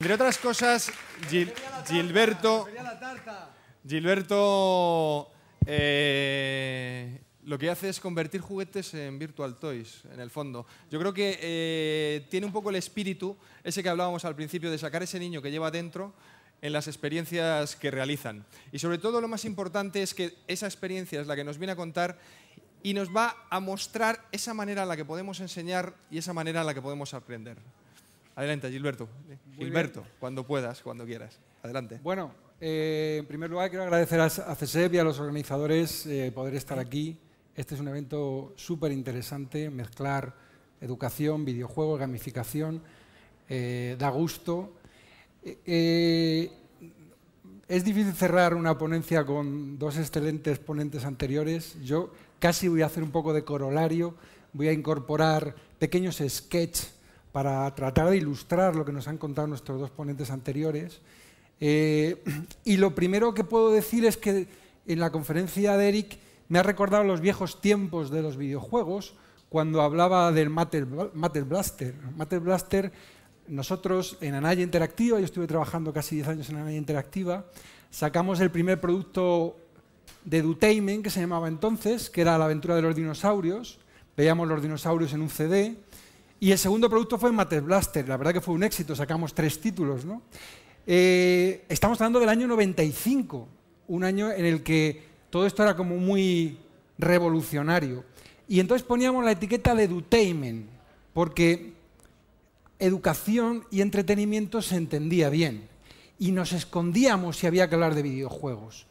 Entre otras cosas, Gilberto lo que hace es convertir juguetes en Virtual Toys, en el fondo. Yo creo que tiene un poco el espíritu, ese que hablábamos al principio, de sacar ese niño que lleva dentro en las experiencias que realizan. Y sobre todo lo más importante es que esa experiencia es la que nos viene a contar y nos va a mostrar esa manera en la que podemos enseñar y esa manera en la que podemos aprender. Adelante, Gilberto. Gilberto, cuando puedas, cuando quieras. Adelante. Bueno, en primer lugar quiero agradecer a CESEP y a los organizadores poder estar aquí. Este es un evento súper interesante, mezclar educación, videojuegos, gamificación, da gusto. Es difícil cerrar una ponencia con dos excelentes ponentes anteriores. Yo casi voy a hacer un poco de corolario, voy a incorporar pequeños sketches para tratar de ilustrar lo que nos han contado nuestros dos ponentes anteriores. Y lo primero que puedo decir es que en la conferencia de Eric me ha recordado los viejos tiempos de los videojuegos, cuando hablaba del Matter Blaster. Matter Blaster, nosotros en Anaya Interactiva, yo estuve trabajando casi 10 años en Anaya Interactiva, sacamos el primer producto de edutainment que se llamaba entonces, que era La aventura de los dinosaurios. Veíamos los dinosaurios en un CD. Y el segundo producto fue Matter Blaster. La verdad que fue un éxito, sacamos 3 títulos, ¿no? Estamos hablando del año 95, un año en el que todo esto era como muy revolucionario. Y entonces poníamos la etiqueta de edutainment, porque educación y entretenimiento se entendía bien. Y nos escondíamos si había que hablar de videojuegos.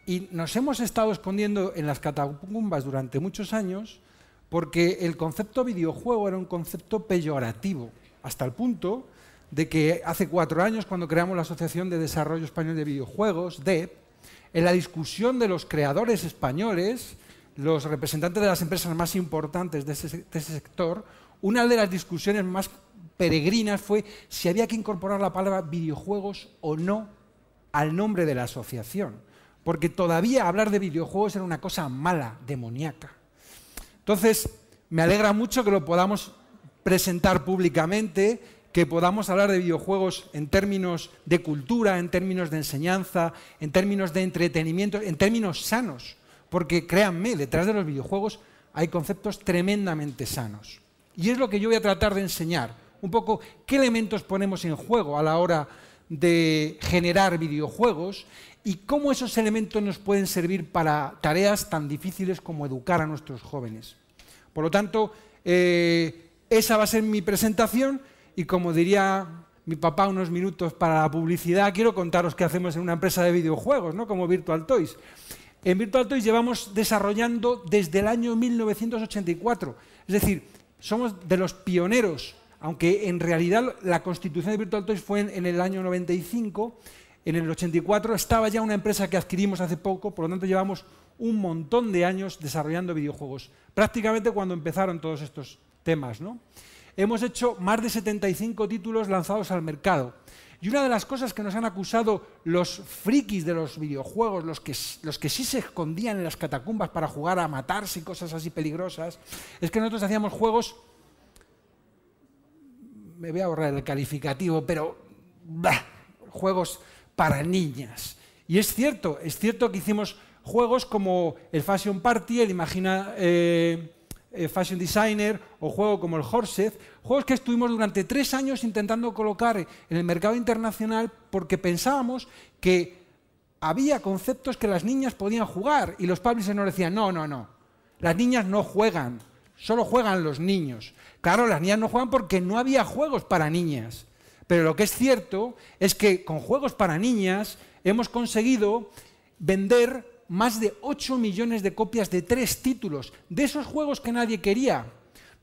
Y nos hemos estado escondiendo en las catacumbas durante muchos años porque el concepto videojuego era un concepto peyorativo, hasta el punto de que hace 4 años, cuando creamos la Asociación de Desarrollo Español de Videojuegos, DEP, en la discusión de los creadores españoles, los representantes de las empresas más importantes de ese sector, una de las discusiones más peregrinas fue si había que incorporar la palabra videojuegos o no al nombre de la asociación, porque todavía hablar de videojuegos era una cosa mala, demoníaca. Entonces, me alegra mucho que lo podamos presentar públicamente, que podamos hablar de videojuegos en términos de cultura, en términos de enseñanza, en términos de entretenimiento, en términos sanos, porque créanme, detrás de los videojuegos hay conceptos tremendamente sanos. Y es lo que yo voy a tratar de enseñar, un poco qué elementos ponemos en juego a la hora de generar videojuegos y cómo esos elementos nos pueden servir para tareas tan difíciles como educar a nuestros jóvenes. Por lo tanto, esa va a ser mi presentación y, como diría mi papá unos minutos para la publicidad, quiero contaros qué hacemos en una empresa de videojuegos, ¿no? Como Virtual Toys. En Virtual Toys llevamos desarrollando desde el año 1984, es decir, somos de los pioneros, aunque en realidad la constitución de Virtual Toys fue en el año 95, en el 84 estaba ya una empresa que adquirimos hace poco, por lo tanto llevamos un montón de años desarrollando videojuegos, prácticamente cuando empezaron todos estos temas, ¿no? Hemos hecho más de 75 títulos lanzados al mercado. Y una de las cosas que nos han acusado los frikis de los videojuegos, los que sí se escondían en las catacumbas para jugar a matarse y cosas así peligrosas, es que nosotros hacíamos juegos, me voy a ahorrar el calificativo, pero juegos para niñas. Y es cierto que hicimos juegos como el Fashion Party, el Imagina Fashion Designer o juego como el Horseth, juegos que estuvimos durante 3 años intentando colocar en el mercado internacional porque pensábamos que había conceptos que las niñas podían jugar y los publishers nos decían no, las niñas no juegan, solo juegan los niños. Claro, las niñas no juegan porque no había juegos para niñas, pero lo que es cierto es que con juegos para niñas hemos conseguido vender más de 8 millones de copias de 3 títulos, de esos juegos que nadie quería.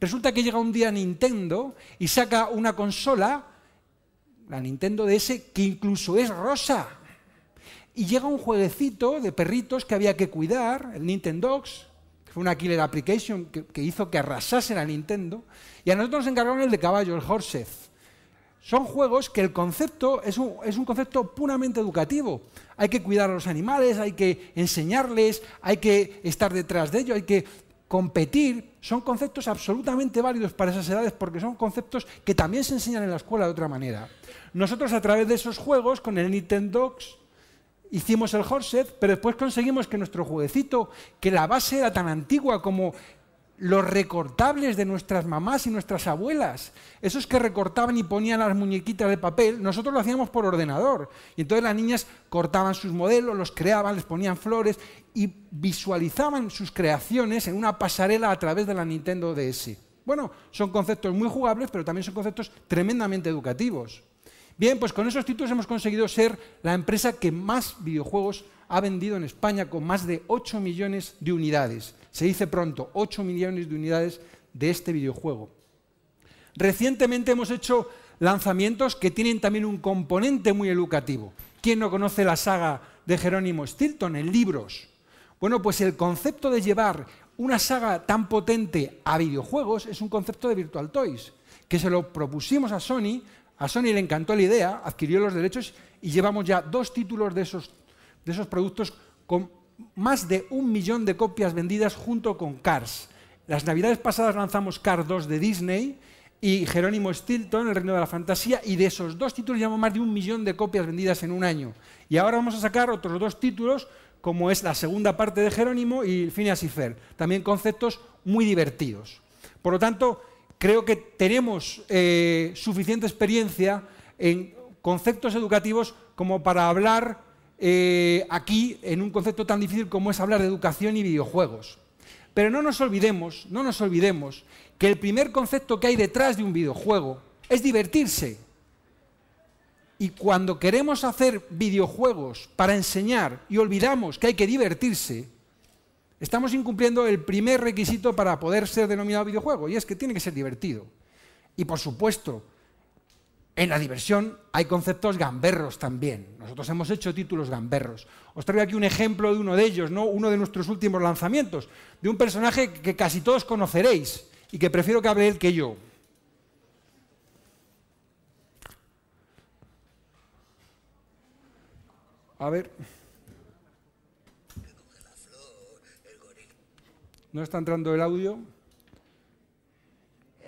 Resulta que llega un día Nintendo y saca una consola, la Nintendo DS, que incluso es rosa. Y llega un jueguecito de perritos que había que cuidar, el Nintendogs, que fue una killer application que hizo que arrasase la Nintendo, y a nosotros nos encargaron el de caballo, el Horseth. Son juegos que el concepto es un concepto puramente educativo. Hay que cuidar a los animales, hay que enseñarles, hay que estar detrás de ellos, hay que competir, son conceptos absolutamente válidos para esas edades porque son conceptos que también se enseñan en la escuela de otra manera. Nosotros a través de esos juegos, con el Nintendogs, hicimos el Horset, pero después conseguimos que nuestro jueguecito, que la base era tan antigua como los recortables de nuestras mamás y nuestras abuelas, esos que recortaban y ponían las muñequitas de papel, nosotros lo hacíamos por ordenador. Y entonces las niñas cortaban sus modelos, los creaban, les ponían flores y visualizaban sus creaciones en una pasarela a través de la Nintendo DS. Bueno, son conceptos muy jugables, pero también son conceptos tremendamente educativos. Bien, pues con esos títulos hemos conseguido ser la empresa que más videojuegos ha vendido en España, con más de 8 millones de unidades. Se dice pronto, 8 millones de unidades de este videojuego. Recientemente hemos hecho lanzamientos que tienen también un componente muy educativo. ¿Quién no conoce la saga de Jerónimo Stilton en libros? Bueno, pues el concepto de llevar una saga tan potente a videojuegos es un concepto de Virtual Toys, que se lo propusimos a Sony le encantó la idea, adquirió los derechos y llevamos ya 2 títulos de esos productos con más de 1 millón de copias vendidas junto con Cars. Las navidades pasadas lanzamos Cars 2 de Disney y Jerónimo Stilton, El Reino de la Fantasía, y de esos 2 títulos llevamos más de 1 millón de copias vendidas en un año. Y ahora vamos a sacar otros 2 títulos, como es la segunda parte de Jerónimo y Phineas y Ferb, también conceptos muy divertidos. Por lo tanto, creo que tenemos suficiente experiencia en conceptos educativos como para hablar aquí en un concepto tan difícil como es hablar de educación y videojuegos. Pero no nos olvidemos que el primer concepto que hay detrás de un videojuego es divertirse. Y cuando queremos hacer videojuegos para enseñar y olvidamos que hay que divertirse, estamos incumpliendo el primer requisito para poder ser denominado videojuego, y es que tiene que ser divertido. Y por supuesto, en la diversión hay conceptos gamberros también. Nosotros hemos hecho títulos gamberros. Os traigo aquí un ejemplo de uno de ellos, ¿no? Uno de nuestros últimos lanzamientos, de un personaje que casi todos conoceréis y que prefiero que hable él que yo. A ver. No está entrando el audio.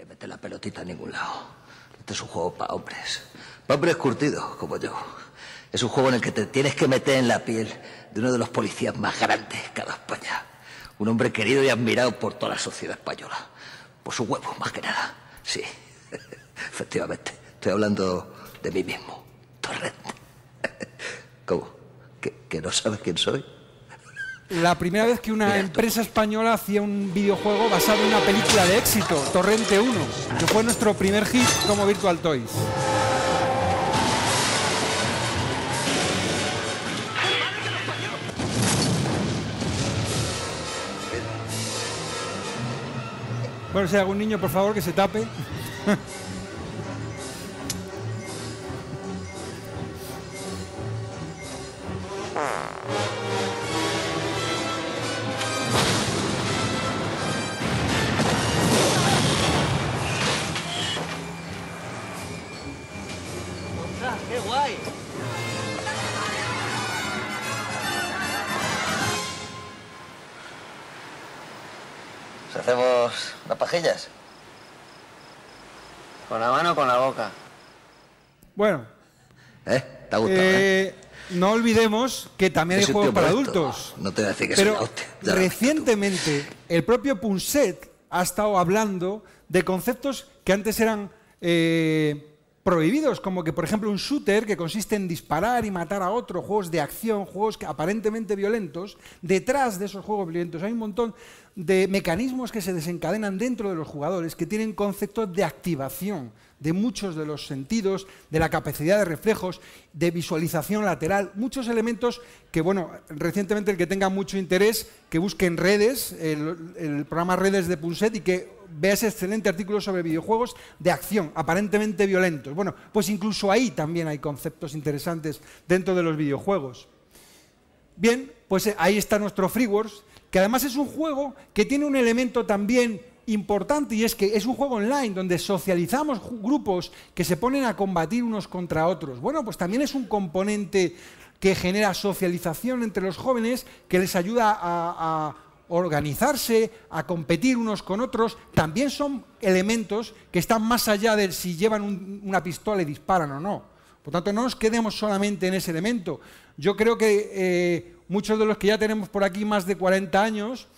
Mete la pelotita a ningún lado. Este es un juego para hombres. Para hombres curtidos, como yo. Es un juego en el que te tienes que meter en la piel de uno de los policías más grandes que ha dado España. Un hombre querido y admirado por toda la sociedad española. Por su huevo, más que nada. Sí, efectivamente. Estoy hablando de mí mismo. Torrente. ¿Cómo? ¿Que no sabes quién soy? La primera vez que una empresa española hacía un videojuego basado en una película de éxito, Torrente 1, que fue nuestro primer hit como Virtual Toys. Bueno, si hay algún niño, por favor, que se tape. ¡Qué guay! ¿Nos hacemos unas pajillas? ¿Con la mano o con la boca? Bueno. ¿Te ha gustado, No olvidemos que también hay juegos para adultos. No te voy a decir que pero soy la hostia. recientemente el propio Punset ha estado hablando de conceptos que antes eran prohibidos, como que, por ejemplo, un shooter que consiste en disparar y matar a otro, juegos de acción, juegos aparentemente violentos. Detrás de esos juegos violentos hay un montón de mecanismos que se desencadenan dentro de los jugadores que tienen conceptos de activación de muchos de los sentidos, de la capacidad de reflejos, de visualización lateral, muchos elementos que, bueno, recientemente el que tenga mucho interés, que busque en redes, el programa Redes de Punset, y que vea ese excelente artículo sobre videojuegos de acción, aparentemente violentos. Bueno, pues incluso ahí también hay conceptos interesantes dentro de los videojuegos. Bien, pues ahí está nuestro FreeWars, que además es un juego que tiene un elemento también importante, y es que es un juego online donde socializamos grupos que se ponen a combatir unos contra otros. Bueno, pues también es un componente que genera socialización entre los jóvenes, que les ayuda a organizarse, a competir unos con otros, también son elementos que están más allá de si llevan una pistola y disparan o no. Por tanto, no nos quedemos solamente en ese elemento. Yo creo que muchos de los que ya tenemos por aquí más de 40 años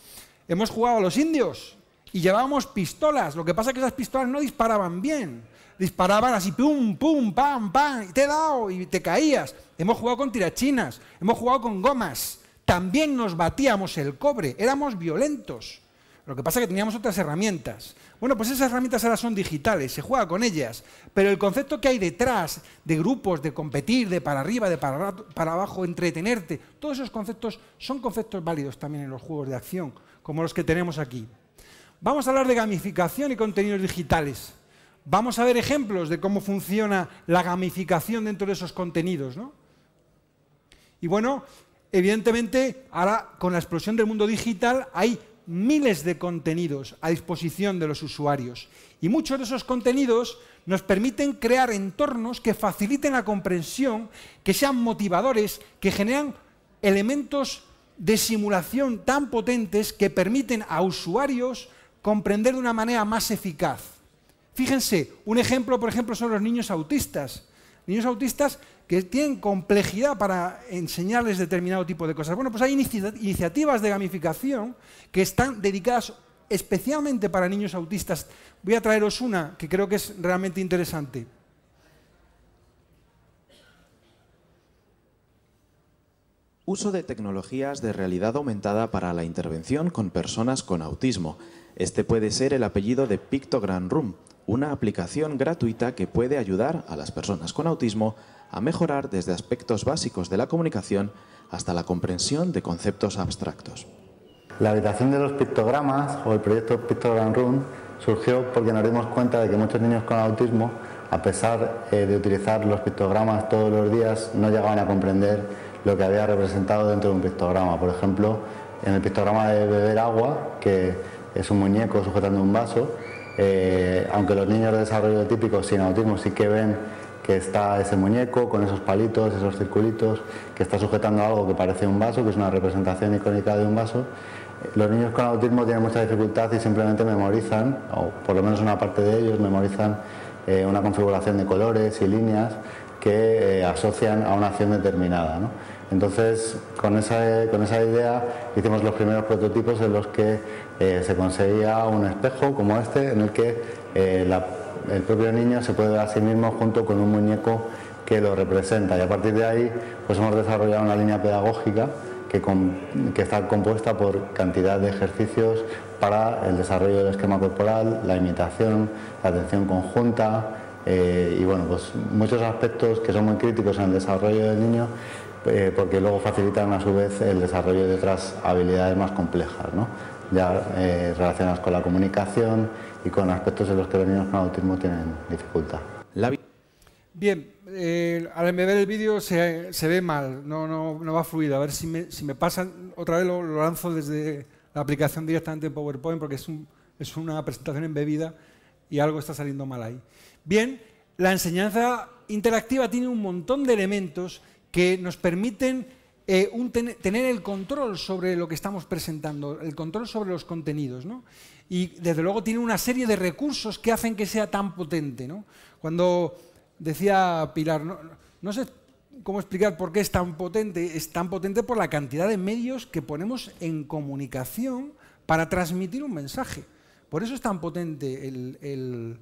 hemos jugado a los indios y llevábamos pistolas. Lo que pasa es que esas pistolas no disparaban bien. Disparaban así, pum, pum, pam, pam, y te he dado y te caías. Hemos jugado con tirachinas, hemos jugado con gomas. También nos batíamos el cobre, éramos violentos. Lo que pasa es que teníamos otras herramientas. Bueno, pues esas herramientas ahora son digitales, se juega con ellas, pero el concepto que hay detrás de grupos, de competir, de para arriba, de para abajo, entretenerte, todos esos conceptos son conceptos válidos también en los juegos de acción, como los que tenemos aquí. Vamos a hablar de gamificación y contenidos digitales. Vamos a ver ejemplos de cómo funciona la gamificación dentro de esos contenidos, ¿no? Y bueno, evidentemente, ahora con la explosión del mundo digital hay miles de contenidos a disposición de los usuarios. Y muchos de esos contenidos nos permiten crear entornos que faciliten la comprensión, que sean motivadores, que generan elementos de simulación tan potentes que permiten a usuarios comprender de una manera más eficaz. Fíjense, un ejemplo, por ejemplo, son los niños autistas. Niños autistas que tienen complejidad para enseñarles determinado tipo de cosas. Bueno, pues hay iniciativas de gamificación que están dedicadas especialmente para niños autistas. Voy a traeros una que creo que es realmente interesante. Uso de tecnologías de realidad aumentada para la intervención con personas con autismo. Este puede ser el apellido de Pictogram Room, una aplicación gratuita que puede ayudar a las personas con autismo a mejorar desde aspectos básicos de la comunicación hasta la comprensión de conceptos abstractos. La habitación de los pictogramas, o el proyecto Pictogram Room, surgió porque nos dimos cuenta de que muchos niños con autismo, a pesar de utilizar los pictogramas todos los días, no llegaban a comprender lo que había representado dentro de un pictograma. Por ejemplo, en el pictograma de beber agua, que es un muñeco sujetando un vaso, aunque los niños de desarrollo típico sin autismo sí que ven que está ese muñeco con esos palitos, esos circulitos, que está sujetando algo que parece un vaso, que es una representación icónica de un vaso. Los niños con autismo tienen mucha dificultad y simplemente memorizan, o por lo menos una parte de ellos memorizan una configuración de colores y líneas que asocian a una acción determinada, ¿no? Entonces, con esa idea hicimos los primeros prototipos en los que se conseguía un espejo como este, en el que el propio niño se puede ver a sí mismo junto con un muñeco que lo representa. Y a partir de ahí pues hemos desarrollado una línea pedagógica que está compuesta por cantidad de ejercicios para el desarrollo del esquema corporal, la imitación, la atención conjunta y bueno, pues muchos aspectos que son muy críticos en el desarrollo del niño, porque luego facilitan a su vez el desarrollo de otras habilidades más complejas, ¿no? Ya relacionadas con la comunicación y con aspectos en los que los niños con autismo tienen dificultad. Bien, al ver el vídeo se ve mal, no va fluido. A ver si me pasan, otra vez lo lanzo desde la aplicación directamente en PowerPoint porque es una presentación embebida y algo está saliendo mal ahí. Bien, la enseñanza interactiva tiene un montón de elementos que nos permiten tener el control sobre lo que estamos presentando, el control sobre los contenidos, ¿no? Y desde luego tiene una serie de recursos que hacen que sea tan potente, ¿no? Cuando decía Pilar, no sé cómo explicar por qué es tan potente por la cantidad de medios que ponemos en comunicación para transmitir un mensaje. Por eso es tan potente el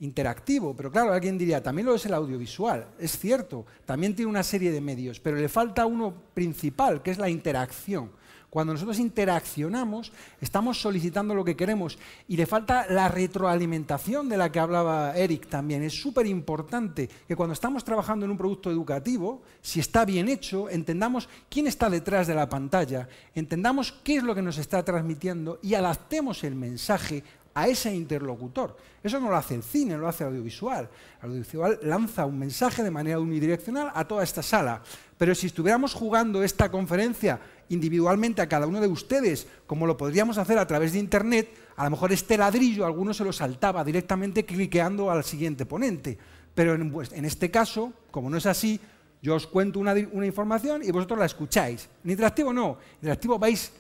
interactivo, pero claro, alguien diría, también lo es el audiovisual, es cierto, también tiene una serie de medios, pero le falta uno principal, que es la interacción. Cuando nosotros interaccionamos, estamos solicitando lo que queremos y le falta la retroalimentación de la que hablaba Eric también. Es súper importante que cuando estamos trabajando en un producto educativo, si está bien hecho, entendamos quién está detrás de la pantalla, entendamos qué es lo que nos está transmitiendo y adaptemos el mensaje a ese interlocutor. Eso no lo hace el cine, lo hace el audiovisual. El audiovisual lanza un mensaje de manera unidireccional a toda esta sala. Pero si estuviéramos jugando esta conferencia individualmente a cada uno de ustedes, como lo podríamos hacer a través de Internet, a lo mejor este ladrillo alguno se lo saltaba directamente cliqueando al siguiente ponente. Pero en este caso, como no es así, yo os cuento una información y vosotros la escucháis. En interactivo no. En interactivo vais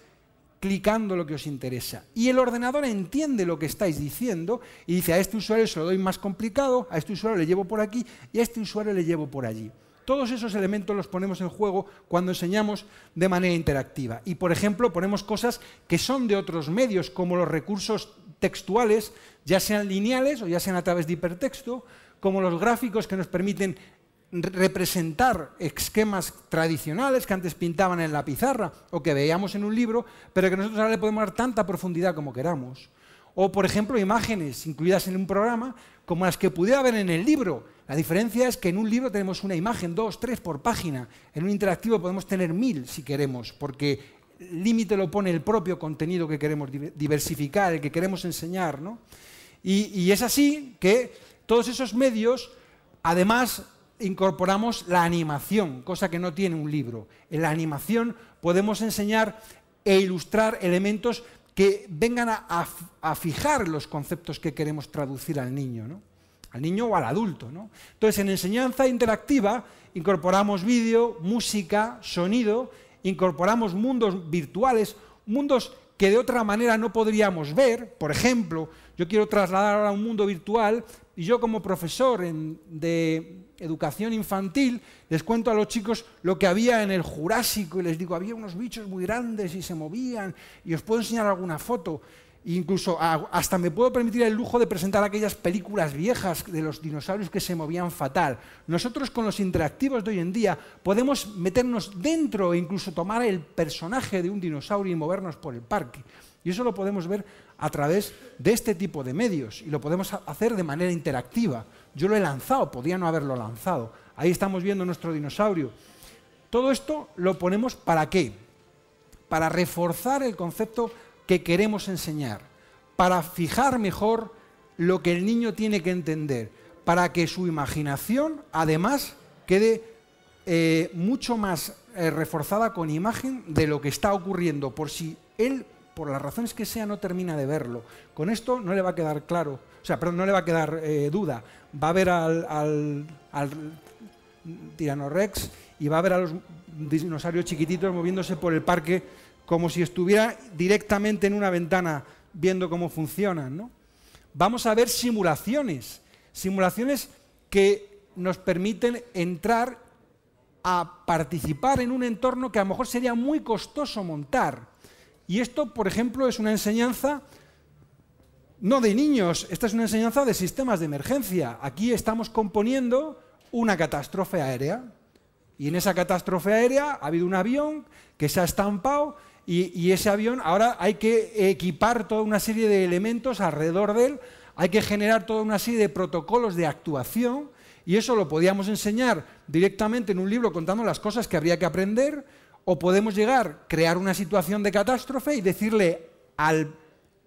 clicando lo que os interesa. Y el ordenador entiende lo que estáis diciendo y dice, a este usuario se lo doy más complicado, a este usuario le llevo por aquí y a este usuario le llevo por allí. Todos esos elementos los ponemos en juego cuando enseñamos de manera interactiva. Y, por ejemplo, ponemos cosas que son de otros medios, como los recursos textuales, ya sean lineales o ya sean a través de hipertexto, como los gráficos que nos permiten representar esquemas tradicionales que antes pintaban en la pizarra o que veíamos en un libro, pero que nosotros ahora le podemos dar tanta profundidad como queramos. O, por ejemplo, imágenes incluidas en un programa como las que pudiera haber en el libro. La diferencia es que en un libro tenemos una imagen, 2, 3 por página. En un interactivo podemos tener 1000 si queremos, porque el límite lo pone el propio contenido que queremos diversificar, el que queremos enseñar, ¿no? Y es así que todos esos medios, además, incorporamos la animación, cosa que no tiene un libro. En la animación podemos enseñar e ilustrar elementos que vengan a fijar los conceptos que queremos traducir al niño, ¿no? Al niño o al adulto, ¿no? Entonces, en enseñanza interactiva incorporamos vídeo, música, sonido, incorporamos mundos virtuales, mundos que de otra manera no podríamos ver. Por ejemplo, yo quiero trasladar ahora a un mundo virtual y yo como profesor de educación infantil les cuento a los chicos lo que había en el Jurásico y les digo, había unos bichos muy grandes y se movían y os puedo enseñar alguna foto. Incluso hasta me puedo permitir el lujo de presentar aquellas películas viejas de los dinosaurios que se movían fatal. Nosotros con los interactivos de hoy en día podemos meternos dentro e incluso tomar el personaje de un dinosaurio y movernos por el parque. Y eso lo podemos ver a través de este tipo de medios y lo podemos hacer de manera interactiva. Yo lo he lanzado, podía no haberlo lanzado. Ahí estamos viendo nuestro dinosaurio. Todo esto lo ponemos ¿para qué? Para reforzar el concepto que queremos enseñar, para fijar mejor lo que el niño tiene que entender, para que su imaginación, además, quede mucho más reforzada con imagen de lo que está ocurriendo, por si él, por las razones que sea, no termina de verlo. Con esto no le va a quedar claro, o sea, perdón, no le va a quedar duda. Va a ver al Tyrannorex y va a ver a los dinosaurios chiquititos moviéndose por el parque como si estuviera directamente en una ventana viendo cómo funcionan, ¿no? Vamos a ver simulaciones que nos permiten entrar a participar en un entorno que a lo mejor sería muy costoso montar. Y esto, por ejemplo, es una enseñanza no de niños, esta es una enseñanza de sistemas de emergencia. Aquí estamos componiendo una catástrofe aérea. Y en esa catástrofe aérea ha habido un avión que se ha estampado y ese avión ahora hay que equipar toda una serie de elementos alrededor de él, hay que generar toda una serie de protocolos de actuación y eso lo podíamos enseñar directamente en un libro contando las cosas que habría que aprender o podemos llegar, crear una situación de catástrofe y decirle al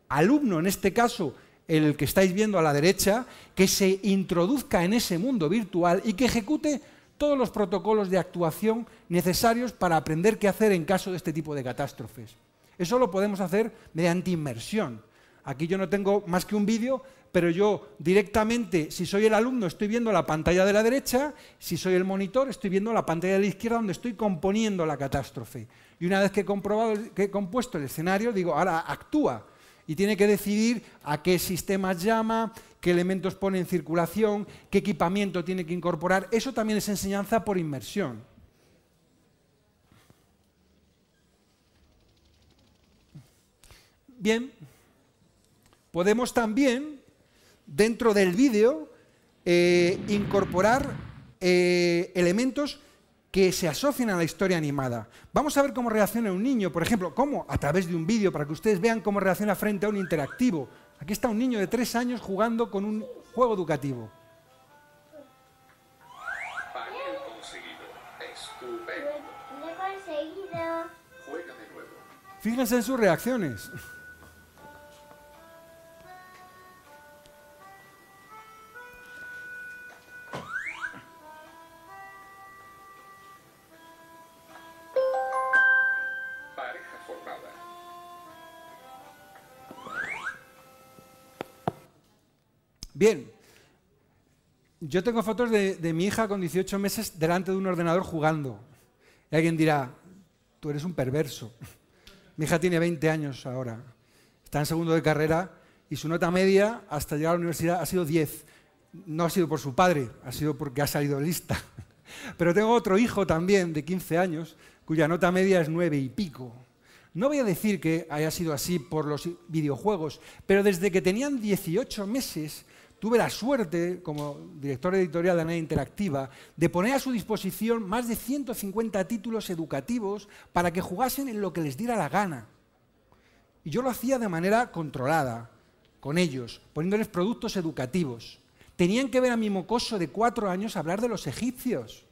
alumno, en este caso el que estáis viendo a la derecha, que se introduzca en ese mundo virtual y que ejecute todos los protocolos de actuación necesarios para aprender qué hacer en caso de este tipo de catástrofes. Eso lo podemos hacer mediante inmersión. Aquí yo no tengo más que un vídeo, pero yo directamente, si soy el alumno, estoy viendo la pantalla de la derecha, si soy el monitor, estoy viendo la pantalla de la izquierda donde estoy componiendo la catástrofe. Y una vez que he compuesto el escenario, digo, ahora actúa. Y tiene que decidir a qué sistemas llama, qué elementos pone en circulación, qué equipamiento tiene que incorporar. Eso también es enseñanza por inmersión. Bien, podemos también, dentro del vídeo, incorporar elementos que se asocian a la historia animada. Vamos a ver cómo reacciona un niño, por ejemplo, cómo a través de un vídeo, para que ustedes vean cómo reacciona frente a un interactivo. Aquí está un niño de 3 años jugando con un juego educativo. Panel conseguido. Estupendo. Lo he conseguido. Juega de nuevo. Fíjense en sus reacciones. Pareja formada. Bien, yo tengo fotos de mi hija con 18 meses delante de un ordenador jugando. Y alguien dirá, tú eres un perverso. Mi hija tiene 20 años ahora, está en segundo de carrera y su nota media hasta llegar a la universidad ha sido 10. No ha sido por su padre, ha sido porque ha salido lista. Pero tengo otro hijo también de 15 años cuya nota media es 9 y pico. No voy a decir que haya sido así por los videojuegos, pero desde que tenían 18 meses tuve la suerte, como director editorial de Manera Interactiva, de poner a su disposición más de 150 títulos educativos para que jugasen en lo que les diera la gana. Y yo lo hacía de manera controlada, con ellos, poniéndoles productos educativos. Tenían que ver a mi mocoso de 4 años hablar de los egipcios.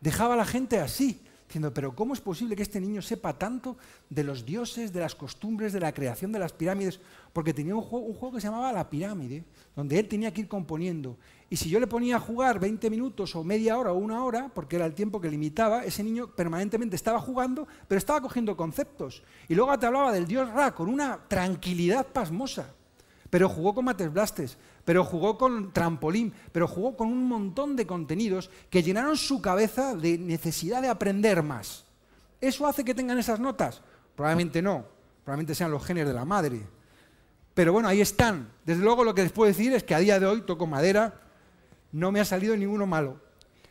Dejaba a la gente así, diciendo, pero ¿cómo es posible que este niño sepa tanto de los dioses, de las costumbres, de la creación de las pirámides? Porque tenía un juego que se llamaba La Pirámide, donde él tenía que ir componiendo. Y si yo le ponía a jugar 20 minutos o media hora o 1 hora, porque era el tiempo que limitaba, ese niño permanentemente estaba jugando, pero estaba cogiendo conceptos. Y luego te hablaba del dios Ra con una tranquilidad pasmosa. Pero jugó con mates blastes, pero jugó con trampolín, pero jugó con un montón de contenidos que llenaron su cabeza de necesidad de aprender más. ¿Eso hace que tengan esas notas? Probablemente no, probablemente sean los genes de la madre. Pero bueno, ahí están. Desde luego lo que les puedo decir es que a día de hoy, toco madera, no me ha salido ninguno malo.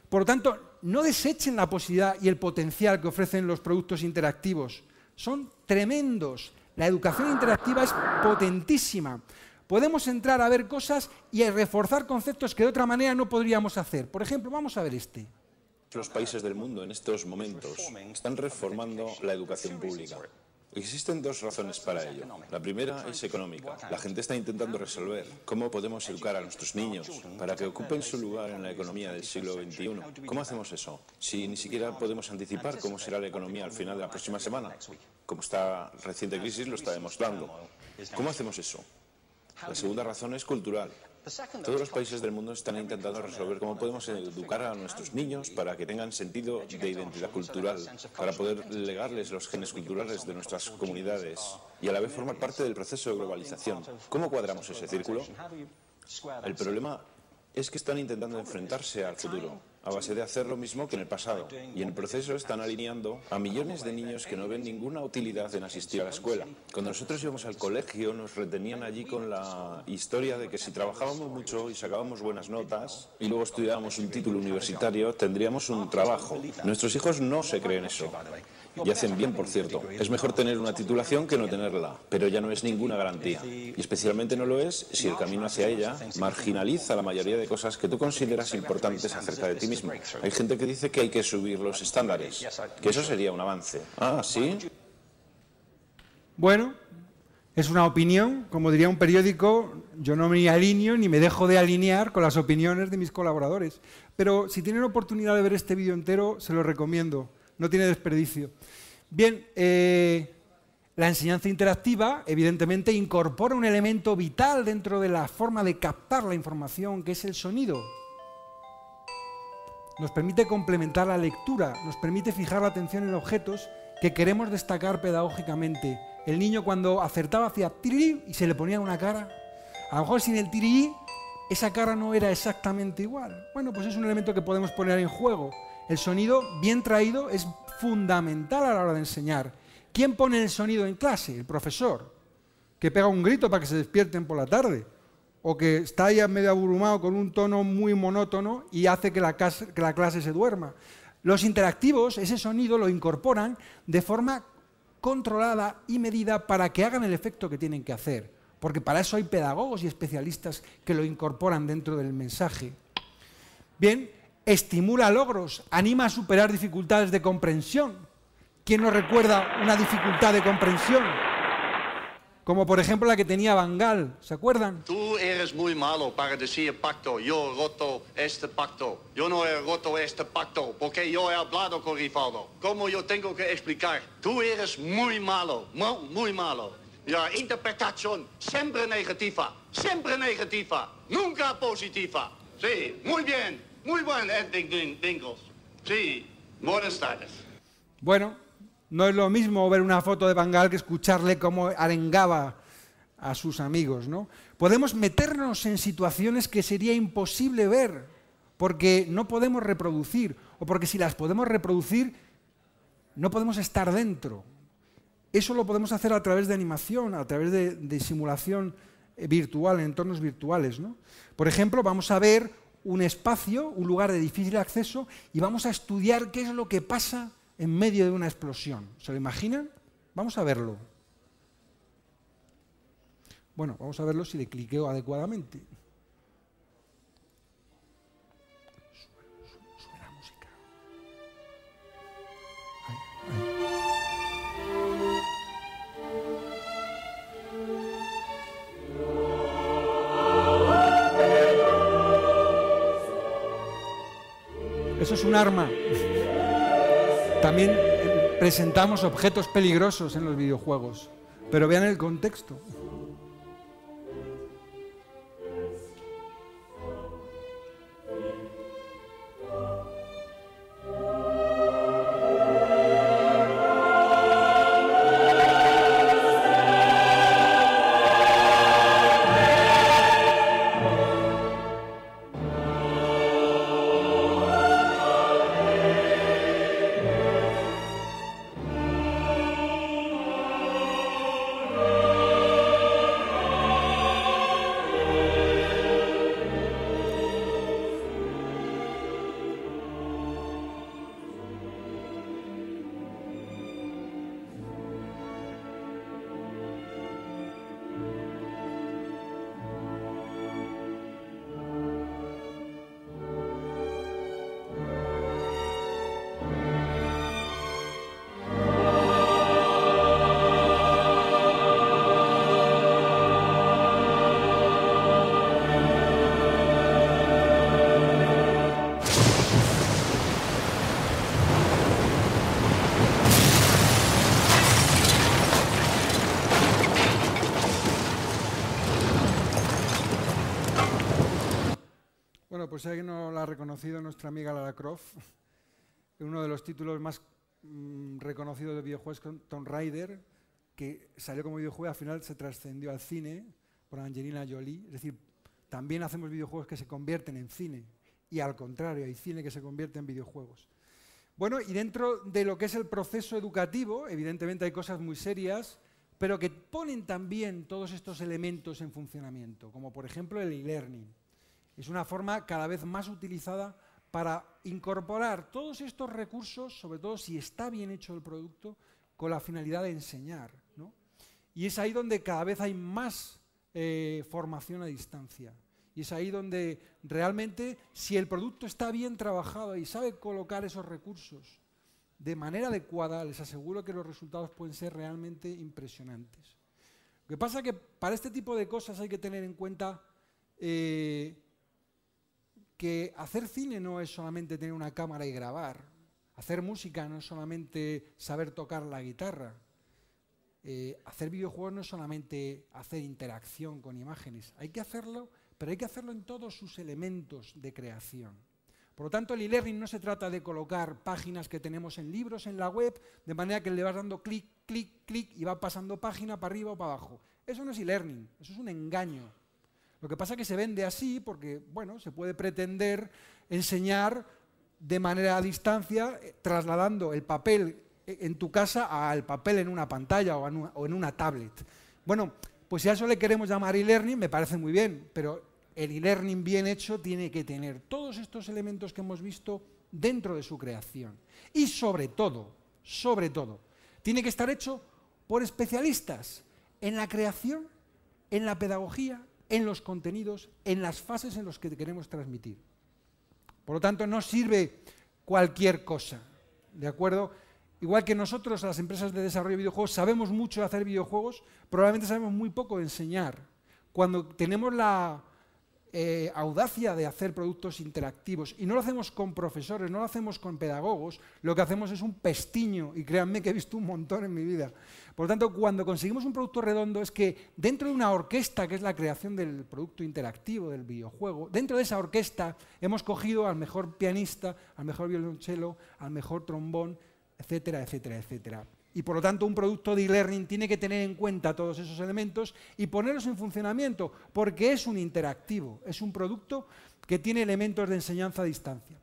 Por lo tanto, no desechen la posibilidad y el potencial que ofrecen los productos interactivos. Son tremendos. La educación interactiva es potentísima. Podemos entrar a ver cosas y a reforzar conceptos que de otra manera no podríamos hacer. Por ejemplo, vamos a ver este. Los países del mundo en estos momentos están reformando la educación pública. Existen 2 razones para ello. La primera es económica. La gente está intentando resolver cómo podemos educar a nuestros niños para que ocupen su lugar en la economía del siglo XXI. ¿Cómo hacemos eso? Si ni siquiera podemos anticipar cómo será la economía al final de la próxima semana, como esta reciente crisis lo está demostrando. ¿Cómo hacemos eso? La segunda razón es cultural. Todos los países del mundo están intentando resolver cómo podemos educar a nuestros niños para que tengan sentido de identidad cultural, para poder legarles los genes culturales de nuestras comunidades y a la vez formar parte del proceso de globalización. ¿Cómo cuadramos ese círculo? El problema es que están intentando enfrentarse al futuro, a base de hacer lo mismo que en el pasado. Y en el proceso están alineando a millones de niños que no ven ninguna utilidad en asistir a la escuela. Cuando nosotros íbamos al colegio nos retenían allí con la historia de que si trabajábamos mucho y sacábamos buenas notas y luego estudiábamos un título universitario, tendríamos un trabajo. Nuestros hijos no se creen eso. Y hacen bien, por cierto. Es mejor tener una titulación que no tenerla, pero ya no es ninguna garantía. Y especialmente no lo es si el camino hacia ella marginaliza la mayoría de cosas que tú consideras importantes acerca de ti mismo. Hay gente que dice que hay que subir los estándares, que eso sería un avance. Ah, ¿sí? Bueno, es una opinión, como diría un periódico, yo no me alineo ni me dejo de alinear con las opiniones de mis colaboradores. Pero si tienen oportunidad de ver este vídeo entero, se lo recomiendo. No tiene desperdicio. Bien, la enseñanza interactiva, evidentemente, incorpora un elemento vital dentro de la forma de captar la información, que es el sonido. Nos permite complementar la lectura, nos permite fijar la atención en objetos que queremos destacar pedagógicamente. El niño cuando acertaba hacía tirirí y se le ponía una cara. A lo mejor sin el tirirí, esa cara no era exactamente igual. Bueno, pues es un elemento que podemos poner en juego. El sonido bien traído es fundamental a la hora de enseñar. ¿Quién pone el sonido en clase? El profesor, que pega un grito para que se despierten por la tarde, o que está ya medio abrumado con un tono muy monótono y hace que la clase se duerma. Los interactivos, ese sonido lo incorporan de forma controlada y medida para que hagan el efecto que tienen que hacer, porque para eso hay pedagogos y especialistas que lo incorporan dentro del mensaje. Bien, estimula logros, anima a superar dificultades de comprensión. ¿Quién nos recuerda una dificultad de comprensión? Como por ejemplo la que tenía Van Gaal, ¿se acuerdan? Tú eres muy malo para decir pacto, yo he roto este pacto. Yo no he roto este pacto porque yo he hablado con Rivaldo. ¿Cómo yo tengo que explicar? Tú eres muy malo, muy malo. La interpretación siempre negativa, nunca positiva. Sí, muy bien, muy buen ending, Dingles. Sí, buenas tardes. Bueno, no es lo mismo ver una foto de Van Gaal que escucharle cómo arengaba a sus amigos, ¿no? Podemos meternos en situaciones que sería imposible ver porque no podemos reproducir o porque si las podemos reproducir no podemos estar dentro. Eso lo podemos hacer a través de animación, a través de simulación virtual, en entornos virtuales, ¿no? Por ejemplo, vamos a ver un espacio, un lugar de difícil acceso, y vamos a estudiar qué es lo que pasa en medio de una explosión. ¿Se lo imaginan? Vamos a verlo. Bueno, vamos a verlo si le cliqueo adecuadamente. Sube la música. Ahí. Eso es un arma. También presentamos objetos peligrosos en los videojuegos, pero vean el contexto. Pues si alguien no la ha reconocido, nuestra amiga Lara Croft, uno de los títulos más reconocidos de videojuegos, Tomb Raider, que salió como videojuego y al final se trascendió al cine por Angelina Jolie. Es decir, también hacemos videojuegos que se convierten en cine, y al contrario, hay cine que se convierte en videojuegos. Bueno, y dentro de lo que es el proceso educativo, evidentemente hay cosas muy serias, pero que ponen también todos estos elementos en funcionamiento, como por ejemplo el e-learning. Es una forma cada vez más utilizada para incorporar todos estos recursos, sobre todo si está bien hecho el producto, con la finalidad de enseñar, ¿no? Y es ahí donde cada vez hay más formación a distancia. Y es ahí donde realmente, si el producto está bien trabajado y sabe colocar esos recursos de manera adecuada, les aseguro que los resultados pueden ser realmente impresionantes. Lo que pasa es que para este tipo de cosas hay que tener en cuenta que hacer cine no es solamente tener una cámara y grabar. Hacer música no es solamente saber tocar la guitarra. Hacer videojuegos no es solamente hacer interacción con imágenes. Hay que hacerlo, pero hay que hacerlo en todos sus elementos de creación. Por lo tanto, el e-learning no se trata de colocar páginas que tenemos en libros en la web, de manera que le vas dando clic, clic, clic y va pasando página para arriba o para abajo. Eso no es e-learning, eso es un engaño. Lo que pasa es que se vende así porque, bueno, se puede pretender enseñar de manera a distancia, trasladando el papel en tu casa al papel en una pantalla o en una tablet. Bueno, pues si a eso le queremos llamar e-learning, me parece muy bien, pero el e-learning bien hecho tiene que tener todos estos elementos que hemos visto dentro de su creación. Y sobre todo, tiene que estar hecho por especialistas en la creación, en la pedagogía, en los contenidos, en las fases en las que queremos transmitir. Por lo tanto, no sirve cualquier cosa, ¿de acuerdo? Igual que nosotros, las empresas de desarrollo de videojuegos, sabemos mucho de hacer videojuegos, probablemente sabemos muy poco de enseñar. Cuando tenemos la audacia de hacer productos interactivos, y no lo hacemos con profesores, no lo hacemos con pedagogos, lo que hacemos es un pestiño, y créanme que he visto un montón en mi vida. Por lo tanto, cuando conseguimos un producto redondo, es que dentro de una orquesta, que es la creación del producto interactivo, del videojuego, dentro de esa orquesta hemos cogido al mejor pianista, al mejor violonchelo, al mejor trombón, etcétera, etcétera, etcétera. Y por lo tanto, un producto de e-learning tiene que tener en cuenta todos esos elementos y ponerlos en funcionamiento, porque es un interactivo, es un producto que tiene elementos de enseñanza a distancia.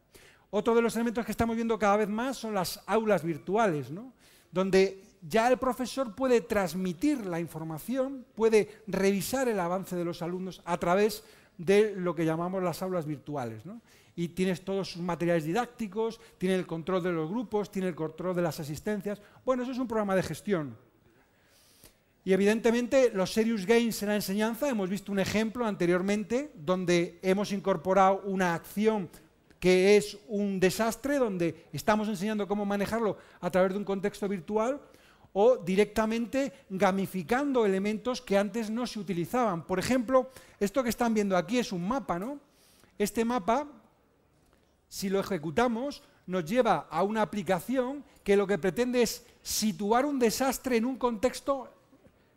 Otro de los elementos que estamos viendo cada vez más son las aulas virtuales, ¿no? Donde ya el profesor puede transmitir la información, puede revisar el avance de los alumnos a través de lo que llamamos las aulas virtuales, ¿no? Y tienes todos sus materiales didácticos, tiene el control de los grupos, tiene el control de las asistencias. Bueno, eso es un programa de gestión. Y evidentemente los Serious Games en la enseñanza, hemos visto un ejemplo anteriormente donde hemos incorporado una acción que es un desastre, donde estamos enseñando cómo manejarlo a través de un contexto virtual, o directamente gamificando elementos que antes no se utilizaban. Por ejemplo, esto que están viendo aquí es un mapa, ¿no? Este mapa, si lo ejecutamos, nos lleva a una aplicación que lo que pretende es situar un desastre en un contexto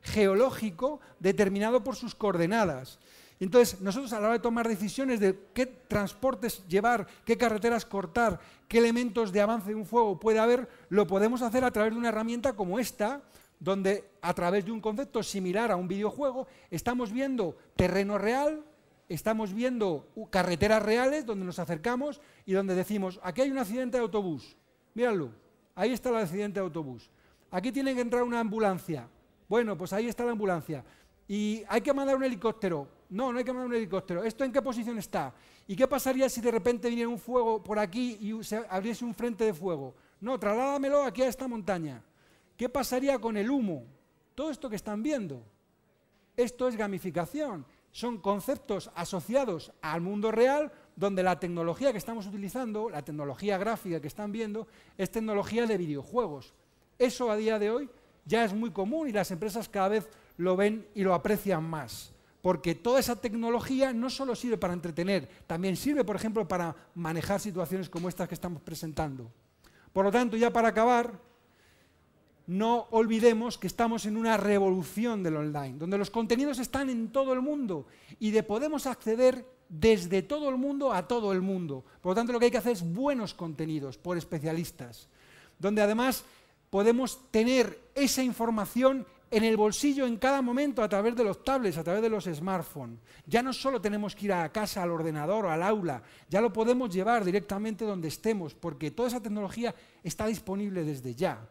geológico determinado por sus coordenadas. Entonces, nosotros a la hora de tomar decisiones de qué transportes llevar, qué carreteras cortar, qué elementos de avance de un fuego puede haber, lo podemos hacer a través de una herramienta como esta, donde a través de un concepto similar a un videojuego estamos viendo terreno real, estamos viendo carreteras reales donde nos acercamos y donde decimos, aquí hay un accidente de autobús, míradlo, ahí está el accidente de autobús, aquí tiene que entrar una ambulancia, bueno, pues ahí está la ambulancia, y hay que mandar un helicóptero. No, no hay que mandar un helicóptero. ¿Esto en qué posición está? ¿Y qué pasaría si de repente viniera un fuego por aquí y se abriese un frente de fuego? No, trasládamelo aquí a esta montaña. ¿Qué pasaría con el humo? Todo esto que están viendo. Esto es gamificación. Son conceptos asociados al mundo real donde la tecnología que estamos utilizando, la tecnología gráfica que están viendo, es tecnología de videojuegos. Eso a día de hoy ya es muy común y las empresas cada vez lo ven y lo aprecian más. Porque toda esa tecnología no solo sirve para entretener, también sirve, por ejemplo, para manejar situaciones como estas que estamos presentando. Por lo tanto, ya para acabar, no olvidemos que estamos en una revolución del online, donde los contenidos están en todo el mundo y podemos acceder desde todo el mundo a todo el mundo. Por lo tanto, lo que hay que hacer es buenos contenidos por especialistas, donde además podemos tener esa información en el bolsillo en cada momento a través de los tablets, a través de los smartphones. Ya no solo tenemos que ir a casa, al ordenador o al aula, ya lo podemos llevar directamente donde estemos, porque toda esa tecnología está disponible desde ya.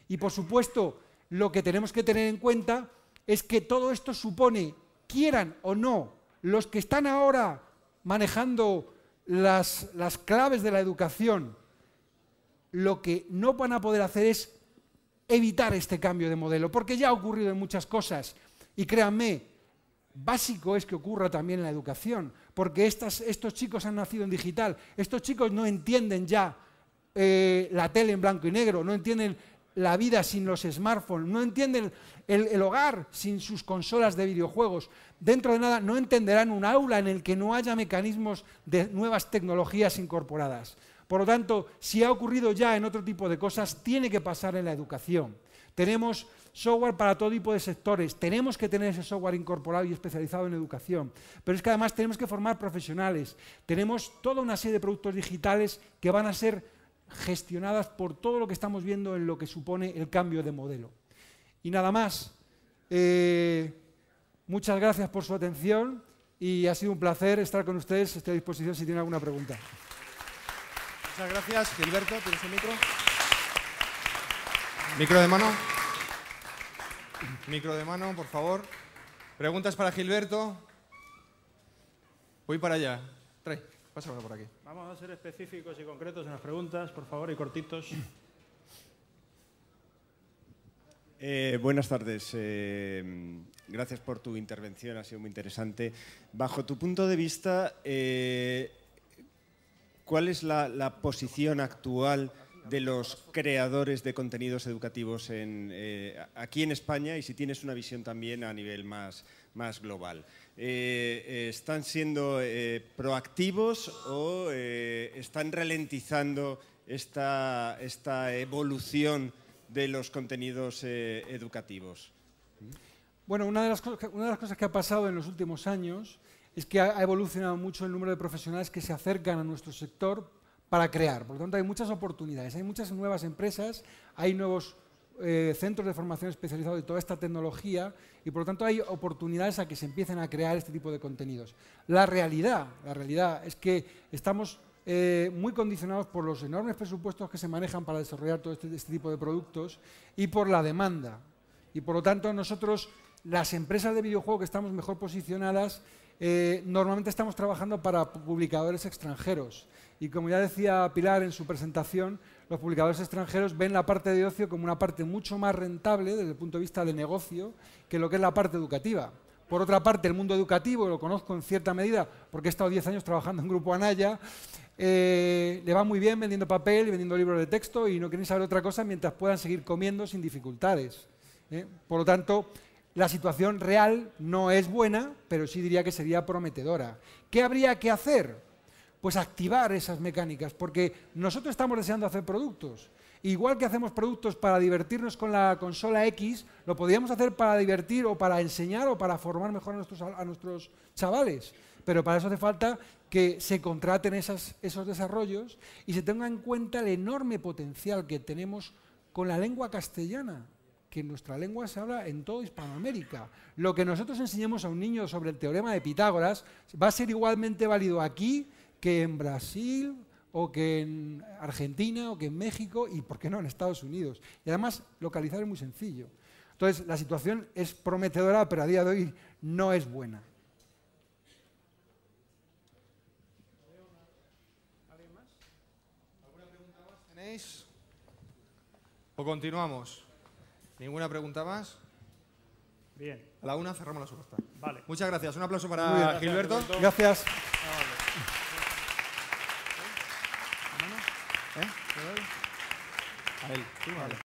Y por supuesto, lo que tenemos que tener en cuenta es que todo esto supone, quieran o no, los que están ahora manejando las claves de la educación, lo que no van a poder hacer es evitar este cambio de modelo, porque ya ha ocurrido en muchas cosas. Y créanme, básico es que ocurra también en la educación, porque estos chicos han nacido en digital, estos chicos no entienden ya la tele en blanco y negro, no entienden la vida sin los smartphones, no entienden el hogar sin sus consolas de videojuegos. Dentro de nada no entenderán un aula en el que no haya mecanismos de nuevas tecnologías incorporadas. Por lo tanto, si ha ocurrido ya en otro tipo de cosas, tiene que pasar en la educación. Tenemos software para todo tipo de sectores, tenemos que tener ese software incorporado y especializado en educación, pero es que además tenemos que formar profesionales, tenemos toda una serie de productos digitales que van a ser gestionadas por todo lo que estamos viendo en lo que supone el cambio de modelo. Y nada más, muchas gracias por su atención y ha sido un placer estar con ustedes, estoy a disposición si tienen alguna pregunta. Muchas gracias, Gilberto. ¿Tienes el micro? Micro de mano. Micro de mano, por favor. ¿Preguntas para Gilberto? Voy para allá. Trae, pásalo por aquí. Vamos a ser específicos y concretos en las preguntas, por favor, y cortitos. Buenas tardes. Gracias por tu intervención, ha sido muy interesante. Bajo tu punto de vista, ¿cuál es la posición actual de los creadores de contenidos educativos aquí en España y si tienes una visión también a nivel más global? ¿Están siendo proactivos o están ralentizando esta evolución de los contenidos educativos? Bueno, una de las cosas que ha pasado en los últimos años es que ha evolucionado mucho el número de profesionales que se acercan a nuestro sector para crear. Por lo tanto, hay muchas oportunidades, hay muchas nuevas empresas, hay nuevos centros de formación especializados de toda esta tecnología y, por lo tanto, hay oportunidades a que se empiecen a crear este tipo de contenidos. La realidad es que estamos muy condicionados por los enormes presupuestos que se manejan para desarrollar todo este tipo de productos y por la demanda. Y por lo tanto, nosotros, las empresas de videojuegos que estamos mejor posicionadas, normalmente estamos trabajando para publicadores extranjeros. Y como ya decía Pilar en su presentación, los publicadores extranjeros ven la parte de ocio como una parte mucho más rentable desde el punto de vista de negocio que lo que es la parte educativa. Por otra parte, el mundo educativo, lo conozco en cierta medida porque he estado 10 años trabajando en Grupo Anaya, le va muy bien vendiendo papel y vendiendo libros de texto y no quieren saber otra cosa mientras puedan seguir comiendo sin dificultades. Por lo tanto, la situación real no es buena, pero sí diría que sería prometedora. ¿Qué habría que hacer? Pues activar esas mecánicas, porque nosotros estamos deseando hacer productos. Igual que hacemos productos para divertirnos con la consola X, lo podríamos hacer para divertir o para enseñar o para formar mejor a nuestros chavales. Pero para eso hace falta que se contraten esos desarrollos y se tenga en cuenta el enorme potencial que tenemos con la lengua castellana, que nuestra lengua se habla en toda Hispanoamérica. Lo que nosotros enseñemos a un niño sobre el teorema de Pitágoras va a ser igualmente válido aquí que en Brasil, o que en Argentina, o que en México, y por qué no en Estados Unidos. Y además, localizar es muy sencillo. Entonces, la situación es prometedora, pero a día de hoy no es buena. ¿Alguien más? ¿Alguna pregunta más tenéis? ¿O continuamos? ¿Ninguna pregunta más? Bien. A la una cerramos la subasta. Vale. Muchas gracias. Un aplauso para Muy bien, Gilberto. Gracias. A él. Sí, vale.